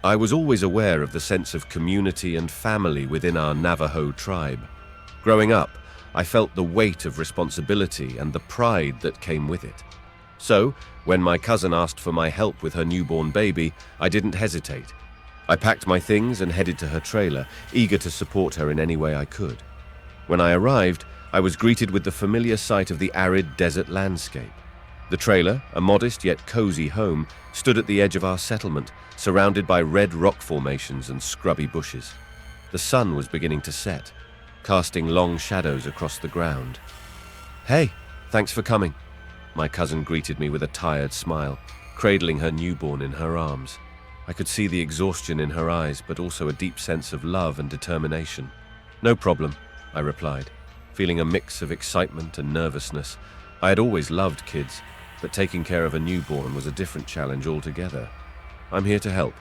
I was always aware of the sense of community and family within our Navajo tribe. Growing up, I felt the weight of responsibility and the pride that came with it. So, when my cousin asked for my help with her newborn baby, I didn't hesitate. I packed my things and headed to her trailer, eager to support her in any way I could. When I arrived, I was greeted with the familiar sight of the arid desert landscape. The trailer, a modest yet cozy home, stood at the edge of our settlement, surrounded by red rock formations and scrubby bushes. The sun was beginning to set, casting long shadows across the ground. "Hey, thanks for coming," my cousin greeted me with a tired smile, cradling her newborn in her arms. I could see the exhaustion in her eyes, but also a deep sense of love and determination. "No problem," I replied, feeling a mix of excitement and nervousness. I had always loved kids, but taking care of a newborn was a different challenge altogether. "I'm here to help."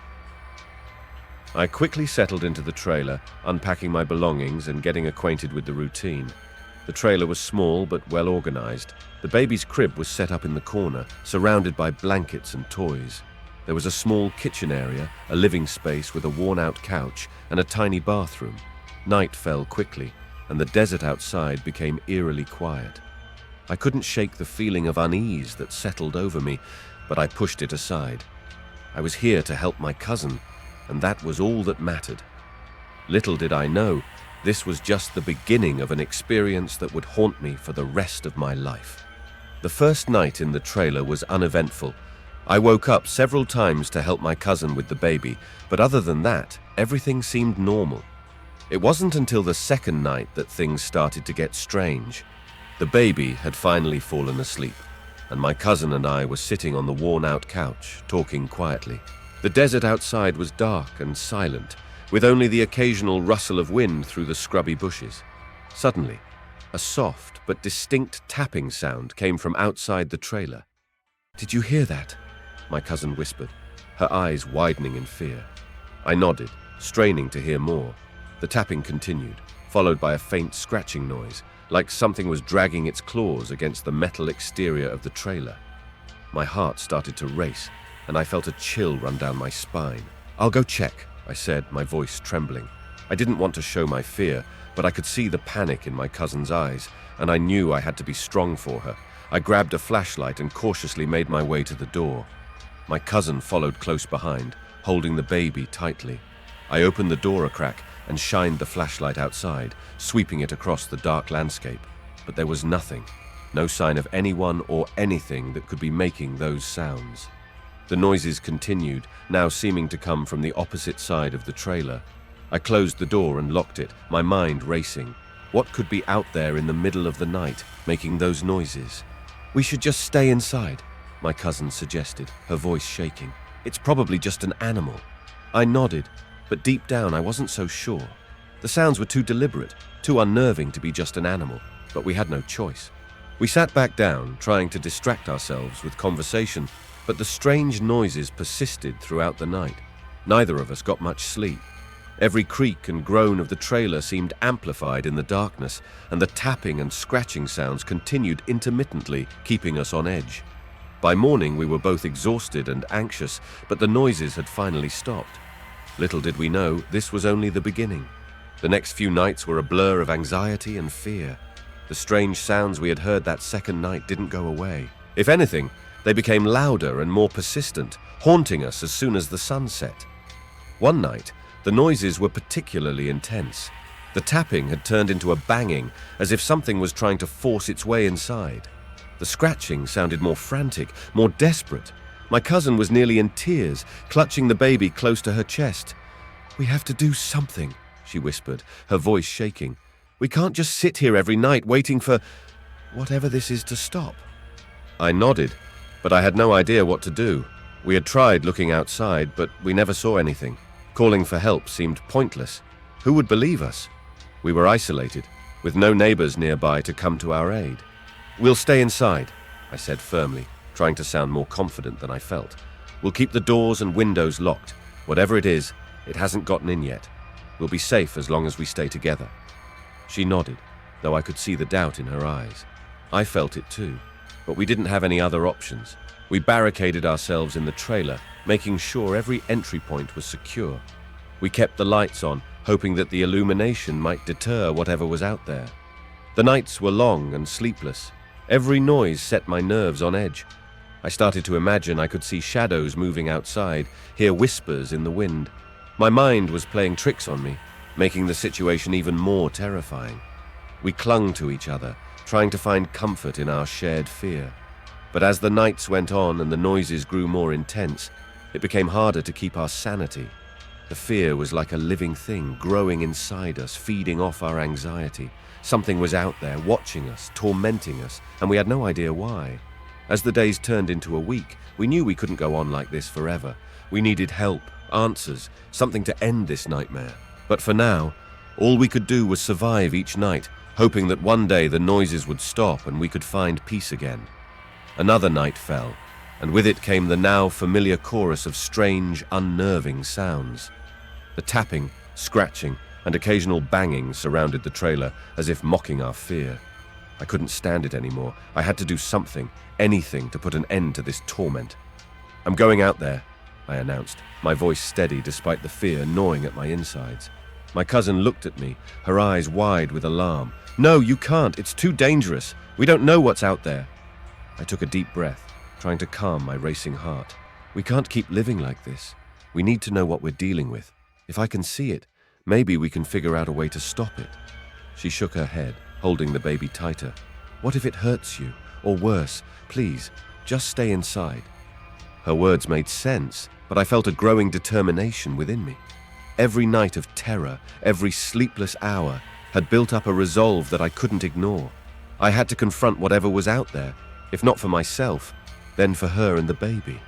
I quickly settled into the trailer, unpacking my belongings and getting acquainted with the routine. The trailer was small but well organized. The baby's crib was set up in the corner, surrounded by blankets and toys. There was a small kitchen area, a living space with a worn-out couch, and a tiny bathroom. Night fell quickly, and the desert outside became eerily quiet. I couldn't shake the feeling of unease that settled over me, but I pushed it aside. I was here to help my cousin, and that was all that mattered. Little did I know, this was just the beginning of an experience that would haunt me for the rest of my life. The first night in the trailer was uneventful. I woke up several times to help my cousin with the baby, but other than that, everything seemed normal. It wasn't until the second night that things started to get strange. The baby had finally fallen asleep, and my cousin and I were sitting on the worn-out couch, talking quietly. The desert outside was dark and silent, with only the occasional rustle of wind through the scrubby bushes. Suddenly, a soft but distinct tapping sound came from outside the trailer. "Did you hear that?" my cousin whispered, her eyes widening in fear. I nodded, straining to hear more. The tapping continued, followed by a faint scratching noise, like something was dragging its claws against the metal exterior of the trailer. My heart started to race, and I felt a chill run down my spine. "I'll go check," I said, my voice trembling. I didn't want to show my fear, but I could see the panic in my cousin's eyes, and I knew I had to be strong for her. I grabbed a flashlight and cautiously made my way to the door. My cousin followed close behind, holding the baby tightly. I opened the door a crack and shined the flashlight outside, sweeping it across the dark landscape. But there was nothing, no sign of anyone or anything that could be making those sounds. The noises continued, now seeming to come from the opposite side of the trailer. I closed the door and locked it, my mind racing. What could be out there in the middle of the night, making those noises? "We should just stay inside," my cousin suggested, her voice shaking. "It's probably just an animal." I nodded, but deep down I wasn't so sure. The sounds were too deliberate, too unnerving to be just an animal, but we had no choice. We sat back down, trying to distract ourselves with conversation, but the strange noises persisted throughout the night. Neither of us got much sleep. Every creak and groan of the trailer seemed amplified in the darkness, and the tapping and scratching sounds continued intermittently, keeping us on edge. By morning, we were both exhausted and anxious, but the noises had finally stopped. Little did we know, this was only the beginning. The next few nights were a blur of anxiety and fear. The strange sounds we had heard that second night didn't go away. If anything, they became louder and more persistent, haunting us as soon as the sun set. One night, the noises were particularly intense. The tapping had turned into a banging, as if something was trying to force its way inside. The scratching sounded more frantic, more desperate. My cousin was nearly in tears, clutching the baby close to her chest. "We have to do something," she whispered, her voice shaking. "We can't just sit here every night waiting for whatever this is to stop." I nodded, but I had no idea what to do. We had tried looking outside, but we never saw anything. Calling for help seemed pointless. Who would believe us? We were isolated, with no neighbors nearby to come to our aid. "We'll stay inside," I said firmly, trying to sound more confident than I felt. "We'll keep the doors and windows locked. Whatever it is, it hasn't gotten in yet. We'll be safe as long as we stay together." She nodded, though I could see the doubt in her eyes. I felt it too, but we didn't have any other options. We barricaded ourselves in the trailer, making sure every entry point was secure. We kept the lights on, hoping that the illumination might deter whatever was out there. The nights were long and sleepless. Every noise set my nerves on edge. I started to imagine I could see shadows moving outside, hear whispers in the wind. My mind was playing tricks on me, making the situation even more terrifying. We clung to each other, trying to find comfort in our shared fear. But as the nights went on and the noises grew more intense, it became harder to keep our sanity. The fear was like a living thing growing inside us, feeding off our anxiety. Something was out there, watching us, tormenting us, and we had no idea why. As the days turned into a week, we knew we couldn't go on like this forever. We needed help, answers, something to end this nightmare. But for now, all we could do was survive each night, hoping that one day the noises would stop and we could find peace again. Another night fell, and with it came the now familiar chorus of strange, unnerving sounds. The tapping, scratching, and occasional banging surrounded the trailer as if mocking our fear. I couldn't stand it anymore. I had to do something, anything to put an end to this torment. "I'm going out there," I announced, my voice steady despite the fear gnawing at my insides. My cousin looked at me, her eyes wide with alarm. "No, you can't. It's too dangerous. We don't know what's out there." I took a deep breath, trying to calm my racing heart. "We can't keep living like this. We need to know what we're dealing with. If I can see it, maybe we can figure out a way to stop it." She shook her head, holding the baby tighter. "What if it hurts you? Or worse, please, just stay inside." Her words made sense, but I felt a growing determination within me. Every night of terror, every sleepless hour, had built up a resolve that I couldn't ignore. I had to confront whatever was out there, if not for myself, then for her and the baby.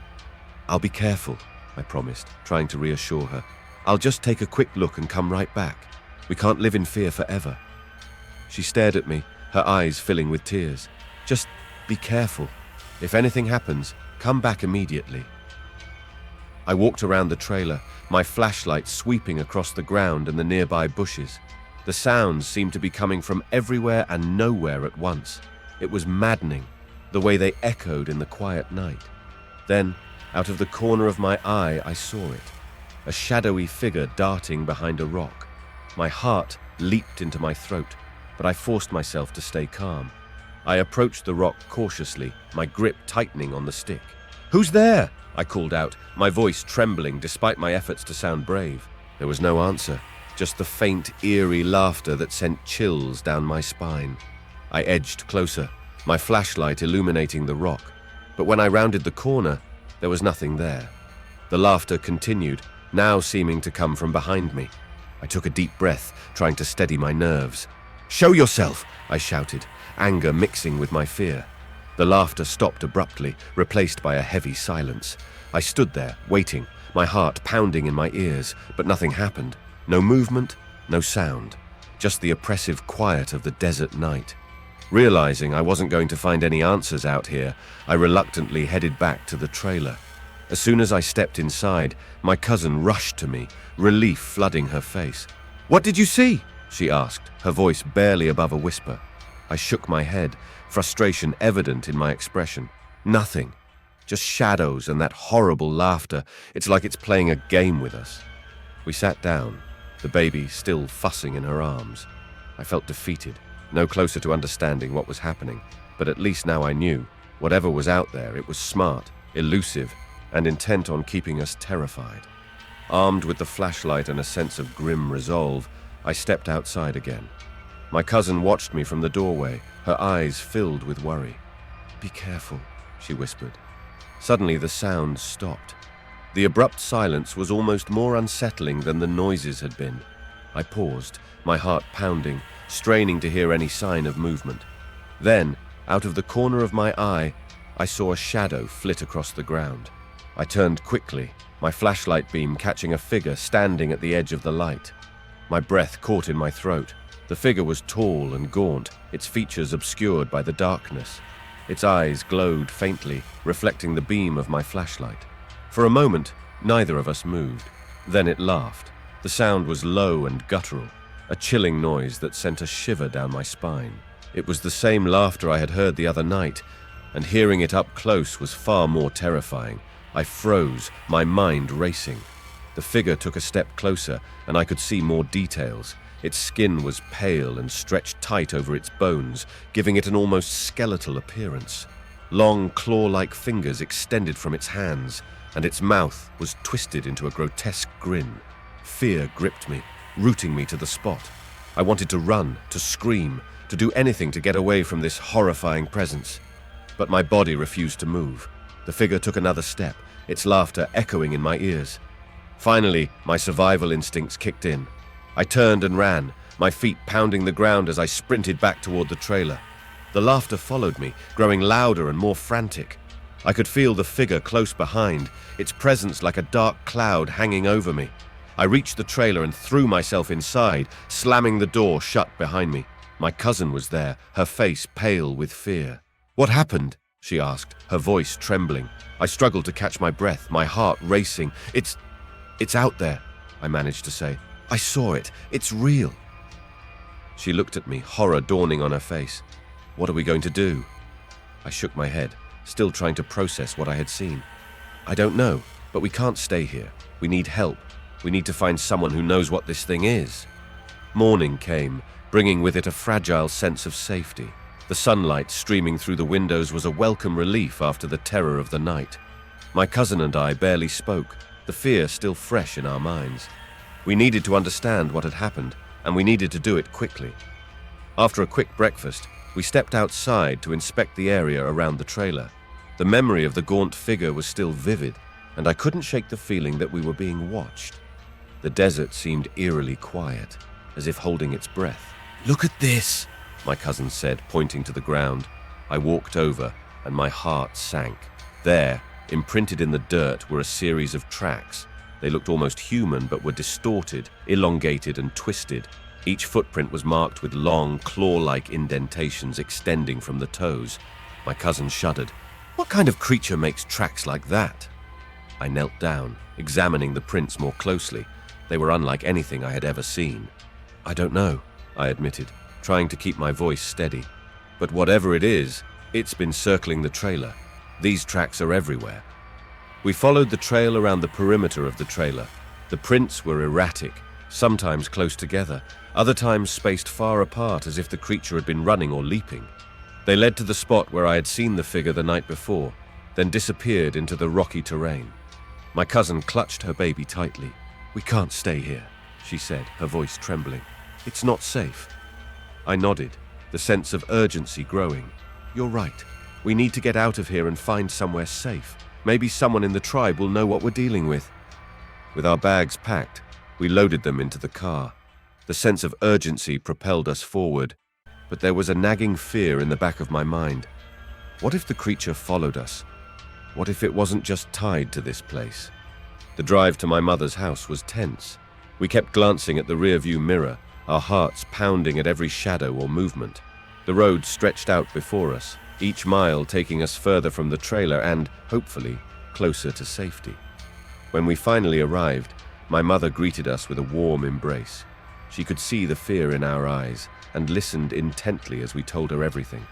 "I'll be careful," I promised, trying to reassure her. "I'll just take a quick look and come right back. We can't live in fear forever." She stared at me, her eyes filling with tears. "Just be careful. If anything happens, come back immediately." I walked around the trailer, my flashlight sweeping across the ground and the nearby bushes. The sounds seemed to be coming from everywhere and nowhere at once. It was maddening, the way they echoed in the quiet night. Then, out of the corner of my eye, I saw it. A shadowy figure darting behind a rock. My heart leaped into my throat, but I forced myself to stay calm. I approached the rock cautiously, my grip tightening on the stick. "Who's there?" I called out, my voice trembling despite my efforts to sound brave. There was no answer, just the faint, eerie laughter that sent chills down my spine. I edged closer, my flashlight illuminating the rock, but when I rounded the corner, there was nothing there. The laughter continued, now seeming to come from behind me. I took a deep breath, trying to steady my nerves. "Show yourself!" I shouted, anger mixing with my fear. The laughter stopped abruptly, replaced by a heavy silence. I stood there, waiting, my heart pounding in my ears, but nothing happened. No movement, no sound, just the oppressive quiet of the desert night. Realizing I wasn't going to find any answers out here, I reluctantly headed back to the trailer. As soon as I stepped inside, my cousin rushed to me, relief flooding her face. "What did you see?" she asked, her voice barely above a whisper. I shook my head, frustration evident in my expression. "Nothing. Just shadows and that horrible laughter. It's like it's playing a game with us." We sat down, the baby still fussing in her arms. I felt defeated, no closer to understanding what was happening, but at least now I knew. Whatever was out there, it was smart, elusive, and intent on keeping us terrified. Armed with the flashlight and a sense of grim resolve, I stepped outside again. My cousin watched me from the doorway, her eyes filled with worry. "Be careful," she whispered. Suddenly the sound stopped. The abrupt silence was almost more unsettling than the noises had been. I paused, my heart pounding, straining to hear any sign of movement. Then, out of the corner of my eye, I saw a shadow flit across the ground. I turned quickly, my flashlight beam catching a figure standing at the edge of the light. My breath caught in my throat. The figure was tall and gaunt, its features obscured by the darkness. Its eyes glowed faintly, reflecting the beam of my flashlight. For a moment, neither of us moved. Then it laughed. The sound was low and guttural, a chilling noise that sent a shiver down my spine. It was the same laughter I had heard the other night, and hearing it up close was far more terrifying. I froze, my mind racing. The figure took a step closer, and I could see more details. Its skin was pale and stretched tight over its bones, giving it an almost skeletal appearance. Long, claw-like fingers extended from its hands, and its mouth was twisted into a grotesque grin. Fear gripped me, rooting me to the spot. I wanted to run, to scream, to do anything to get away from this horrifying presence. But my body refused to move. The figure took another step, its laughter echoing in my ears. Finally, my survival instincts kicked in. I turned and ran, my feet pounding the ground as I sprinted back toward the trailer. The laughter followed me, growing louder and more frantic. I could feel the figure close behind, its presence like a dark cloud hanging over me. I reached the trailer and threw myself inside, slamming the door shut behind me. My cousin was there, her face pale with fear. "What happened?" she asked, her voice trembling. I struggled to catch my breath, my heart racing. It's out there," I managed to say. "I saw it. It's real." She looked at me, horror dawning on her face. "What are we going to do?" I shook my head, still trying to process what I had seen. "I don't know, but we can't stay here. We need help. We need to find someone who knows what this thing is." Morning came, bringing with it a fragile sense of safety. The sunlight streaming through the windows was a welcome relief after the terror of the night. My cousin and I barely spoke, the fear still fresh in our minds. We needed to understand what had happened, and we needed to do it quickly. After a quick breakfast, we stepped outside to inspect the area around the trailer. The memory of the gaunt figure was still vivid, and I couldn't shake the feeling that we were being watched. The desert seemed eerily quiet, as if holding its breath. "Look at this," my cousin said, pointing to the ground. I walked over, and my heart sank. There, imprinted in the dirt, were a series of tracks. They looked almost human, but were distorted, elongated, and twisted. Each footprint was marked with long, claw-like indentations extending from the toes. My cousin shuddered. "What kind of creature makes tracks like that?" I knelt down, examining the prints more closely. They were unlike anything I had ever seen. "I don't know," I admitted, trying to keep my voice steady. "But whatever it is, it's been circling the trailer. These tracks are everywhere." We followed the trail around the perimeter of the trailer. The prints were erratic, sometimes close together, other times spaced far apart as if the creature had been running or leaping. They led to the spot where I had seen the figure the night before, then disappeared into the rocky terrain. My cousin clutched her baby tightly. "We can't stay here," she said, her voice trembling. "It's not safe." I nodded, the sense of urgency growing. "You're right. We need to get out of here and find somewhere safe. Maybe someone in the tribe will know what we're dealing with." With our bags packed, we loaded them into the car. The sense of urgency propelled us forward, but there was a nagging fear in the back of my mind. What if the creature followed us? What if it wasn't just tied to this place? The drive to my mother's house was tense. We kept glancing at the rearview mirror, our hearts pounding at every shadow or movement. The road stretched out before us, each mile taking us further from the trailer and, hopefully, closer to safety. When we finally arrived, my mother greeted us with a warm embrace. She could see the fear in our eyes and listened intently as we told her everything.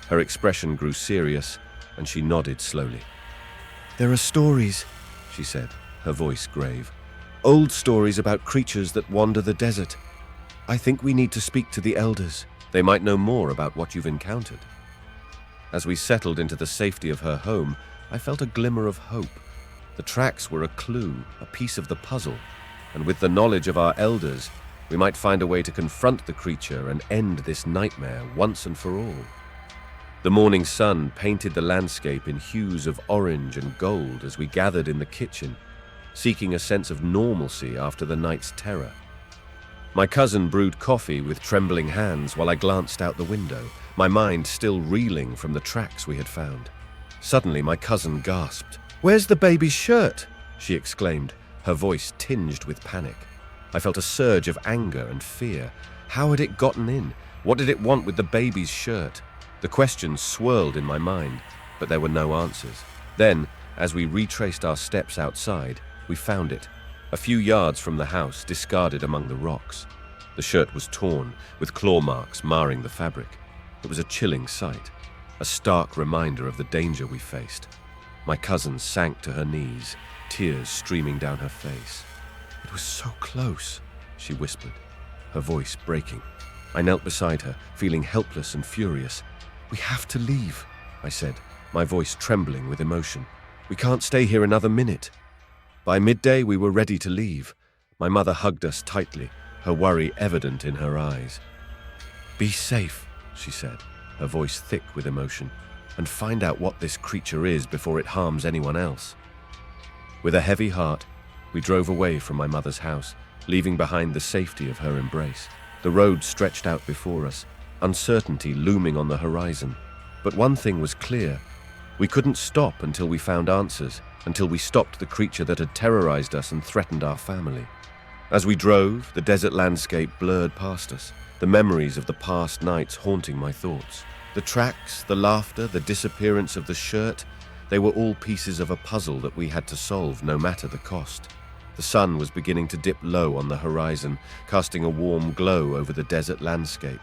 Her expression grew serious, and she nodded slowly. "There are stories," she said, her voice grave. "Old stories about creatures that wander the desert. I think we need to speak to the elders. They might know more about what you've encountered." As we settled into the safety of her home, I felt a glimmer of hope. The tracks were a clue, a piece of the puzzle, and with the knowledge of our elders, we might find a way to confront the creature and end this nightmare once and for all. The morning sun painted the landscape in hues of orange and gold as we gathered in the kitchen, seeking a sense of normalcy after the night's terror. My cousin brewed coffee with trembling hands while I glanced out the window, my mind still reeling from the tracks we had found. Suddenly, my cousin gasped. "Where's the baby's shirt?" she exclaimed, her voice tinged with panic. I felt a surge of anger and fear. How had it gotten in? What did it want with the baby's shirt? The questions swirled in my mind, but there were no answers. Then, as we retraced our steps outside, we found it, a few yards from the house, discarded among the rocks. The shirt was torn, with claw marks marring the fabric. It was a chilling sight. a stark reminder of the danger we faced. My cousin sank to her knees, tears streaming down her face. "It was so close," she whispered, her voice breaking. I knelt beside her, feeling helpless and furious. "We have to leave," I said, my voice trembling with emotion. "We can't stay here another minute." By midday, we were ready to leave. My mother hugged us tightly, her worry evident in her eyes. "Be safe," she said, her voice thick with emotion, "and find out what this creature is before it harms anyone else." With a heavy heart, we drove away from my mother's house, leaving behind the safety of her embrace. The road stretched out before us, uncertainty looming on the horizon. But one thing was clear. We couldn't stop until we found answers, until we stopped the creature that had terrorized us and threatened our family. As we drove, the desert landscape blurred past us, the memories of the past nights haunting my thoughts. The tracks, the laughter, the disappearance of the shirt, they were all pieces of a puzzle that we had to solve no matter the cost. The sun was beginning to dip low on the horizon, casting a warm glow over the desert landscape.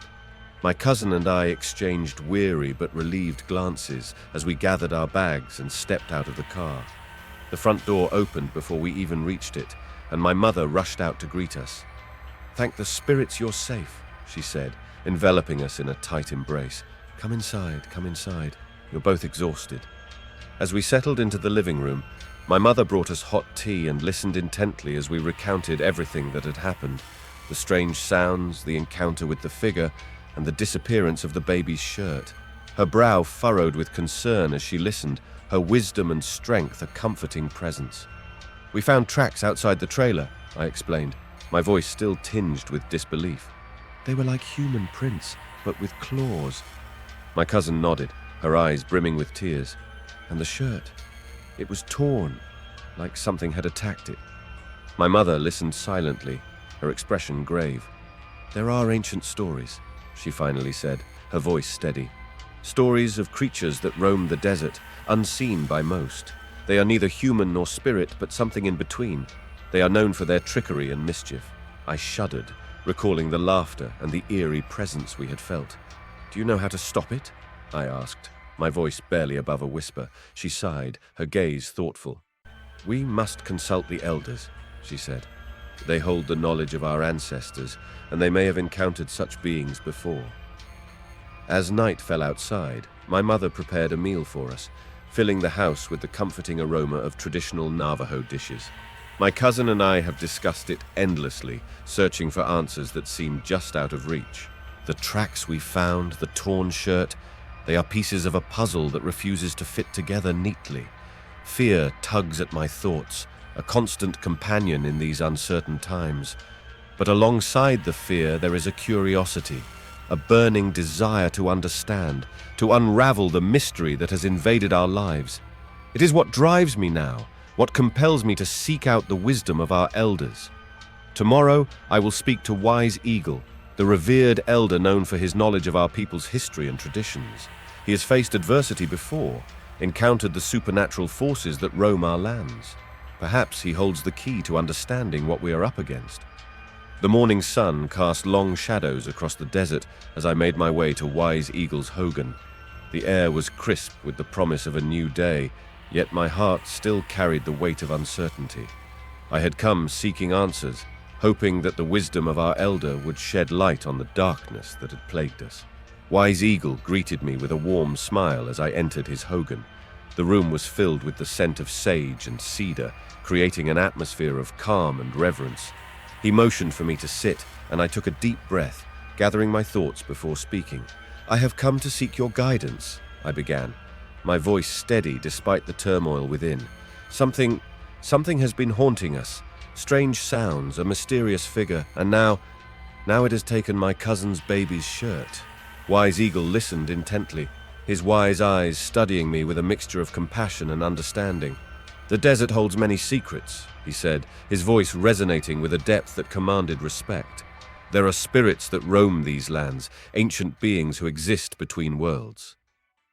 My cousin and I exchanged weary but relieved glances as we gathered our bags and stepped out of the car. The front door opened before we even reached it, and my mother rushed out to greet us. "Thank the spirits you're safe," she said, enveloping us in a tight embrace. Come inside. You're both exhausted." As we settled into the living room, my mother brought us hot tea and listened intently as we recounted everything that had happened, the strange sounds, the encounter with the figure, and the disappearance of the baby's shirt. Her brow furrowed with concern as she listened, her wisdom and strength a comforting presence. "We found tracks outside the trailer," I explained, my voice still tinged with disbelief. "They were like human prints, but with claws." My cousin nodded, her eyes brimming with tears. "And the shirt? It was torn, like something had attacked it." My mother listened silently, her expression grave. "There are ancient stories," she finally said, her voice steady. "Stories of creatures that roam the desert, unseen by most. They are neither human nor spirit, but something in between. They are known for their trickery and mischief." I shuddered, recalling the laughter and the eerie presence we had felt. "Do you know how to stop it?" I asked, my voice barely above a whisper. She sighed, her gaze thoughtful. "We must consult the elders," she said. "They hold the knowledge of our ancestors, and they may have encountered such beings before." As night fell outside, my mother prepared a meal for us, filling the house with the comforting aroma of traditional Navajo dishes. My cousin and I have discussed it endlessly, searching for answers that seemed just out of reach. The tracks we found, the torn shirt, they are pieces of a puzzle that refuses to fit together neatly. Fear tugs at my thoughts, a constant companion in these uncertain times. But alongside the fear, there is a curiosity, a burning desire to understand, to unravel the mystery that has invaded our lives. It is what drives me now, what compels me to seek out the wisdom of our elders. Tomorrow, I will speak to Wise Eagle, the revered elder known for his knowledge of our people's history and traditions. He has faced adversity before, encountered the supernatural forces that roam our lands. Perhaps he holds the key to understanding what we are up against. The morning sun cast long shadows across the desert as I made my way to Wise Eagle's hogan. The air was crisp with the promise of a new day, yet my heart still carried the weight of uncertainty. I had come seeking answers, hoping that the wisdom of our elder would shed light on the darkness that had plagued us. Wise Eagle greeted me with a warm smile as I entered his hogan. The room was filled with the scent of sage and cedar, creating an atmosphere of calm and reverence. He motioned for me to sit, and I took a deep breath, gathering my thoughts before speaking. "I have come to seek your guidance," I began, my voice steady despite the turmoil within. Something has been haunting us. Strange sounds, a mysterious figure, and now it has taken my cousin's baby's shirt. Wise Eagle listened intently, his wise eyes studying me with a mixture of compassion and understanding. "The desert holds many secrets," he said, his voice resonating with a depth that commanded respect. "There are spirits that roam these lands, ancient beings who exist between worlds."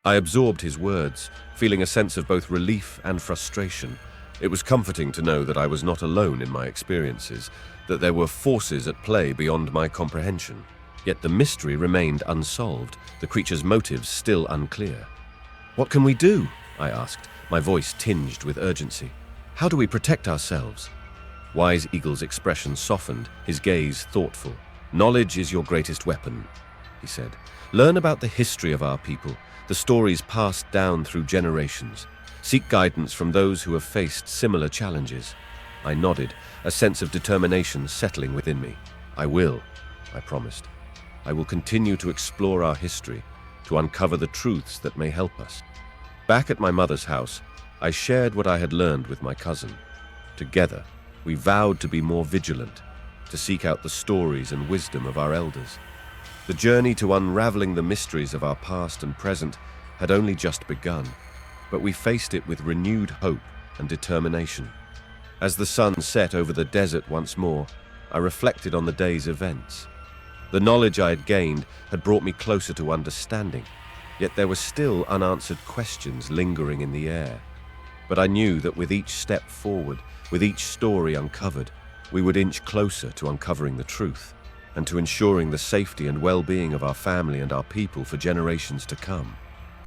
I absorbed his words, feeling a sense of both relief and frustration. It was comforting to know that I was not alone in my experiences, that there were forces at play beyond my comprehension. Yet the mystery remained unsolved, the creature's motives still unclear. What can we do? I asked, my voice tinged with urgency. How do we protect ourselves? Wise Eagle's expression softened, his gaze thoughtful. Knowledge is your greatest weapon, he said. Learn about the history of our people, the stories passed down through generations. Seek guidance from those who have faced similar challenges. I nodded, a sense of determination settling within me. I will, I promised. I will continue to explore our history, to uncover the truths that may help us. Back at my mother's house, I shared what I had learned with my cousin. Together, we vowed to be more vigilant, to seek out the stories and wisdom of our elders. The journey to unraveling the mysteries of our past and present had only just begun, but we faced it with renewed hope and determination. As the sun set over the desert once more, I reflected on the day's events. The knowledge I had gained had brought me closer to understanding, yet there were still unanswered questions lingering in the air. But I knew that with each step forward, with each story uncovered, we would inch closer to uncovering the truth and to ensuring the safety and well-being of our family and our people for generations to come.